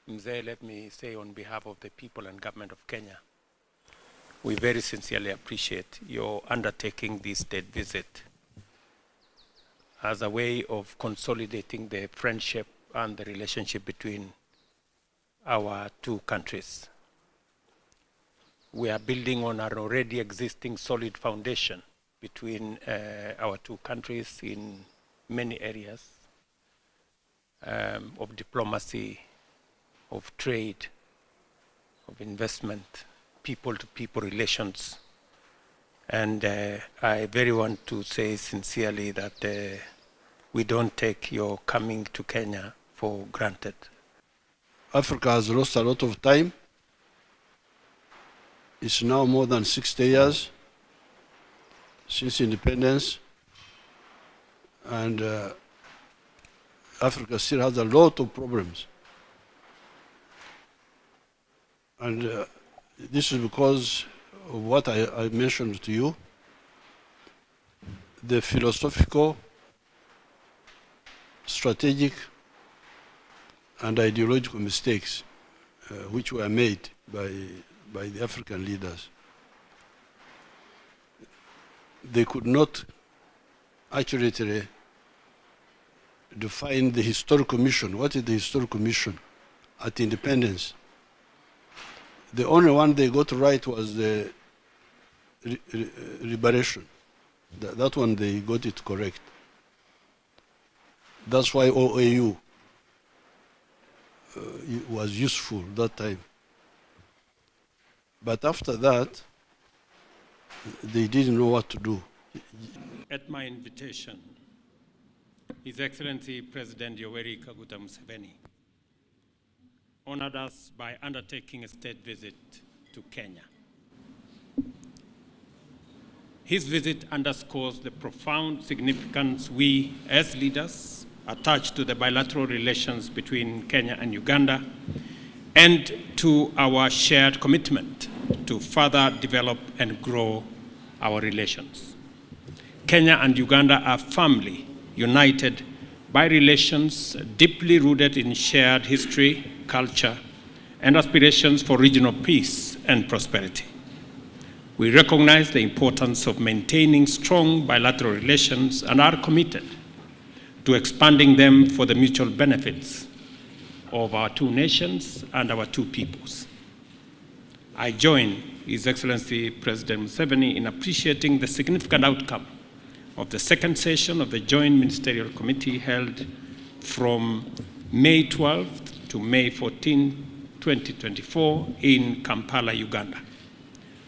Mzee, let me say on behalf of the people and government of Kenya, we very sincerely appreciate your undertaking this state visit as a way of consolidating the friendship and the relationship between our two countries. We are building on an already existing solid foundation between our two countries in many areas of diplomacy, of trade, of investment, people-to-people relations. And I very want to say sincerely that we don't take your coming to Kenya for granted. Africa has lost a lot of time. It's now more than 60 years since independence, and Africa still has a lot of problems. And this is because of what I mentioned to you, the philosophical, strategic, and ideological mistakes which were made by the African leaders. They could not accurately define the historical mission. What is the historical mission at independence? The only one they got right was the liberation. That one they got it correct. That's why OAU was useful that time. But after that, they didn't know what to do. At my invitation, His Excellency President Yoweri Kaguta Museveni honored us by undertaking a state visit to Kenya. His visit underscores the profound significance we, as leaders, attach to the bilateral relations between Kenya and Uganda, and to our shared commitment to further develop and grow our relations. Kenya and Uganda are firmly united by relations deeply rooted in shared history, culture, and aspirations for regional peace and prosperity. We recognize the importance of maintaining strong bilateral relations and are committed to expanding them for the mutual benefits of our two nations and our two peoples. I join His Excellency President Museveni in appreciating the significant outcome of the second session of the Joint Ministerial Committee held from May 12th to May 14, 2024 in Kampala, Uganda,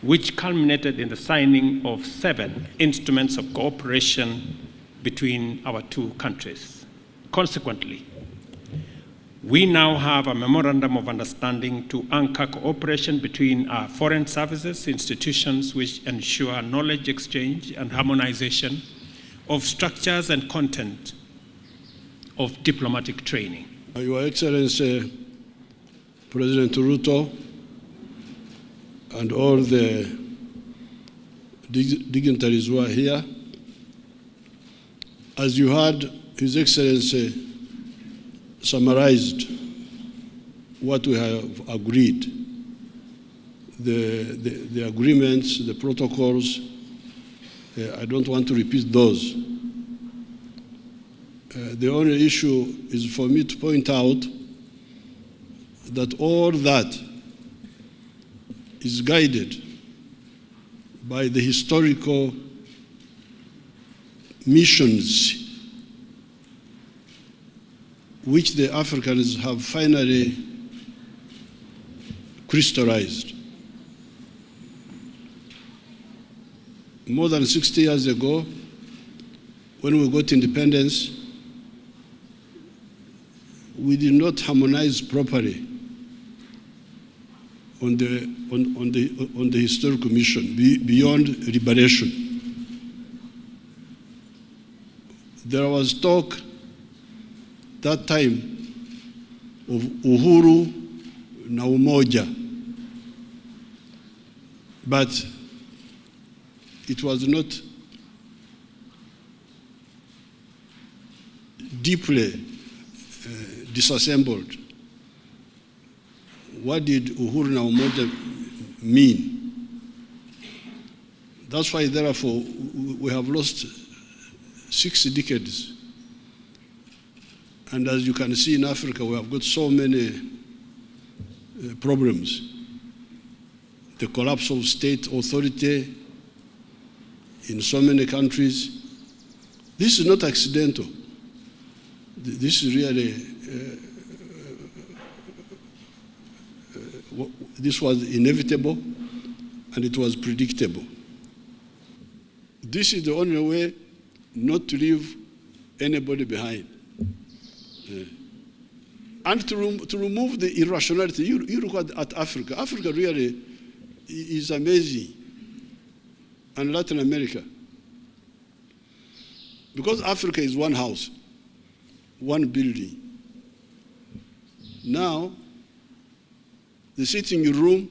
which culminated in the signing of 7 instruments of cooperation between our two countries. Consequently, we now have a memorandum of understanding to anchor cooperation between our foreign services institutions, which ensure knowledge exchange and harmonization of structures and content of diplomatic training. Your Excellency, President Ruto, and all the dignitaries who are here, as you heard, His Excellency summarized what we have agreed, the agreements, the protocols. I don't want to repeat those. The only issue is for me to point out that all that is guided by the historical missions which the Africans have finally crystallized. More than 60 years ago, when we got independence, we did not harmonize properly on the historical mission beyond liberation. There was talk that time of uhuru na umoja, but it was not disassembled. What did Uhuru na Umoja mean? That's why, therefore, we have lost 6 decades. And as you can see in Africa, we have got so many problems. The collapse of state authority in so many countries. This is not accidental. This is really, this was inevitable and it was predictable. This is the only way not to leave anybody behind. And to remove the irrationality. You look at Africa. Africa really is amazing. And Latin America. Because Africa is one house, one building. Now, the sitting room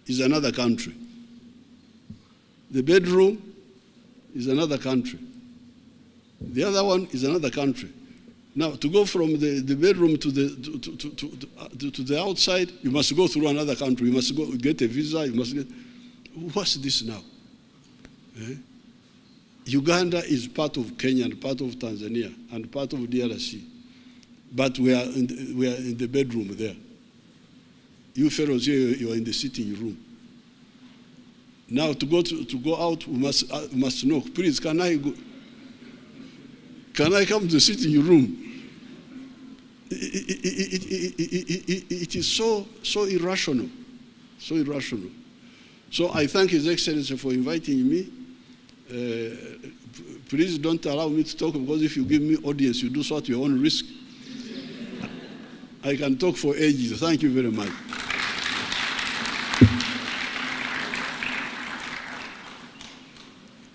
is another country. The bedroom is another country. The other one is another country. Now, to go from the bedroom to the outside, you must go through another country. You must go get a visa. You must get. What's this now? Uganda is part of Kenya and part of Tanzania and part of DRC, but we are in the bedroom there. You fellows here, you are in the sitting room. Now, to go out, we must know. Please, can I go? Can I come to the sitting room? It is so irrational, so irrational. So I thank His Excellency for inviting me. Please don't allow me to talk, because if you give me audience, you do so at your own risk. I can talk for ages. Thank you very much.